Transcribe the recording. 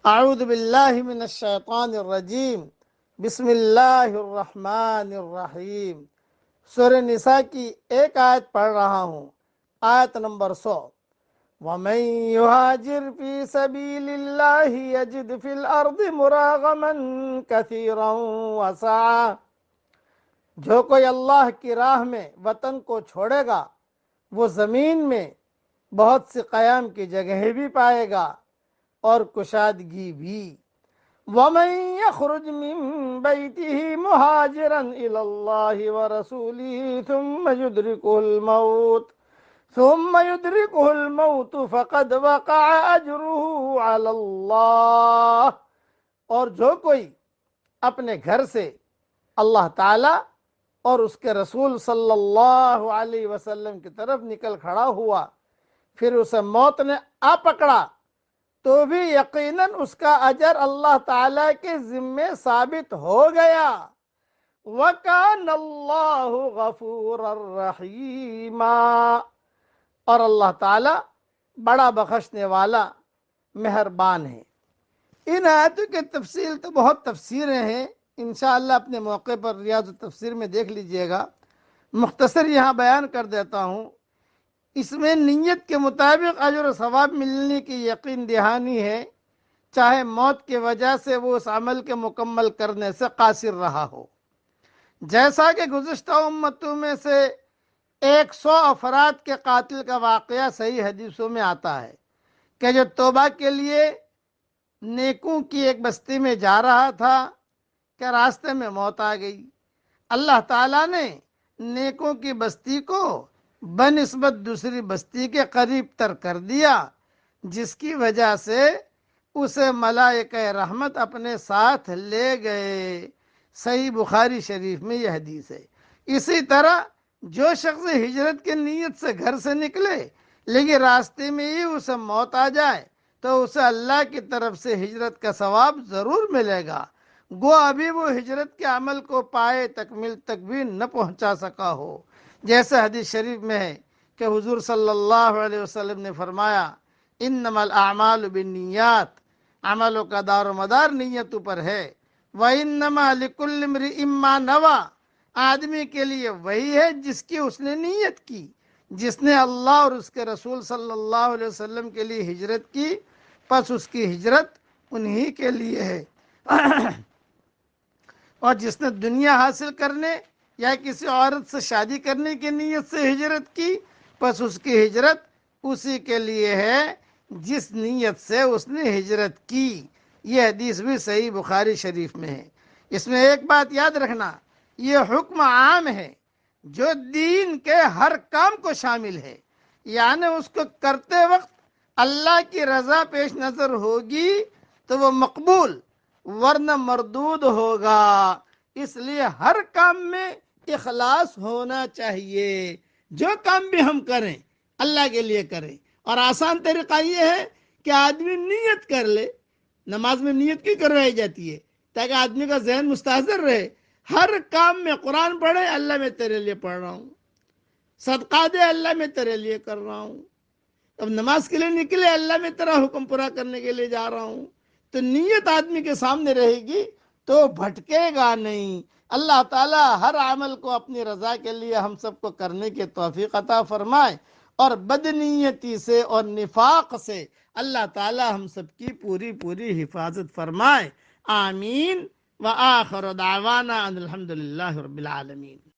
اعوذ باللہ من الشیطان الرجیم، بسم اللہ الرحمن الرحیم۔ سورہ نساء کی ایک آیت پڑھ رہا ہوں، آیت نمبر 100۔ وَمَن يُهَاجِرْ فِي سَبِيلِ اللَّهِ يَجِدْ فِي الْأَرْضِ مُرَاغَمًا كَثِيرًا وَسَعًا۔ جو کوئی اللہ کی راہ میں وطن کو چھوڑے گا وہ زمین میں بہت سی قیام کی جگہیں بھی پائے گا اور کشادگی بھی۔ وَمَن يَخْرُجْ مِن بَيْتِهِ مُهَاجِرًا إِلَى اللَّهِ وَرَسُولِهِ ثُمَّ يُدْرِكُهُ الْمَوْتُ فَقَدْ وَقَعَ أَجْرُهُ عَلَى اللَّهِ۔ اور جو کوئی اپنے گھر سے اللہ تعالی اور اس کے رسول صلی اللہ علیہ وسلم کی طرف نکل کھڑا ہوا، پھر اسے موت نے آ پکڑا، تو بھی یقیناً اس کا اجر اللہ تعالیٰ کے ذمے ثابت ہو گیا۔ وَكَانَ اللَّهُ غَفُورًا رَحِيمًا۔ اور اللہ تعالیٰ بڑا بخشنے والا مہربان ہے۔ ان آیتوں کی تفصیل تو بہت تفسیریں ہیں، انشاءاللہ اپنے موقع پر ریاض التفسیر میں دیکھ لیجئے گا۔ مختصر یہاں بیان کر دیتا ہوں۔ اس میں نیت کے مطابق اجر و ثواب ملنے کی یقین دہانی ہے، چاہے موت کی وجہ سے وہ اس عمل کے مکمل کرنے سے قاصر رہا ہو۔ جیسا کہ گزشتہ امتوں میں سے 100 افراد کے قاتل کا واقعہ صحیح حدیثوں میں آتا ہے کہ جو توبہ کے لیے نیکوں کی ایک بستی میں جا رہا تھا کہ راستے میں موت آ گئی۔ اللہ تعالیٰ نے نیکوں کی بستی کو بنسبت دوسری بستی کے قریب تر کر دیا، جس کی وجہ سے اسے ملائکہ رحمت اپنے ساتھ لے گئے۔ صحیح بخاری شریف میں یہ حدیث ہے۔ اسی طرح جو شخص ہجرت کی نیت سے گھر سے نکلے لیکن راستے میں ہی اسے موت آ جائے تو اسے اللہ کی طرف سے ہجرت کا ثواب ضرور ملے گا، گو ابھی وہ ہجرت کے عمل کو پائے تکمیل تک بھی نہ پہنچا سکا ہو۔ جیسے حدیث شریف میں ہے کہ حضور صلی اللہ علیہ وسلم نے فرمایا، انما الاعمال بالنیات، عملوں کا دار و مدار نیتوں پر ہے۔ وانما لکل امرئ ما نوی، آدمی کے لیے وہی ہے جس کی اس نے نیت کی۔ جس نے اللہ اور اس کے رسول صلی اللہ علیہ وسلم کے لیے ہجرت کی، پس اس کی ہجرت انہی کے لیے ہے۔ اور جس نے دنیا حاصل کرنے یا کسی عورت سے شادی کرنے کی نیت سے ہجرت کی، پس اس کی ہجرت اسی کے لیے ہے جس نیت سے اس نے ہجرت کی۔ یہ حدیث بھی صحیح بخاری شریف میں ہے۔ اس میں ایک بات یاد رکھنا، یہ حکم عام ہے جو دین کے ہر کام کو شامل ہے، یعنی اس کو کرتے وقت اللہ کی رضا پیش نظر ہوگی تو وہ مقبول ورنہ مردود ہوگا۔ اس لیے ہر کام میں اخلاص ہونا چاہیے۔ جو کام بھی ہم کریں اللہ کے لیے کریں، اور آسان طریقہ یہ ہے کہ آدمی نیت کر لے۔ نماز میں نیت کی کروائی جاتی ہے تاکہ آدمی کا ذہن مستحضر رہے۔ ہر کام میں قرآن پڑھے، اللہ میں تیرے لیے پڑھ رہا ہوں، صدقہ دے، اللہ میں تیرے لیے کر رہا ہوں، اب نماز کے لیے نکلے، اللہ میں تیرا حکم پورا کرنے کے لیے جا رہا ہوں۔ تو نیت آدمی کے سامنے رہے گی تو بھٹکے گا نہیں۔ اللہ تعالی ہر عمل کو اپنی رضا کے لیے ہم سب کو کرنے کی توفیق عطا فرمائے، اور بدنیتی سے اور نفاق سے اللہ تعالی ہم سب کی پوری حفاظت فرمائے۔ آمین۔ وآخر دعوانا ان الحمدللہ رب العالمین۔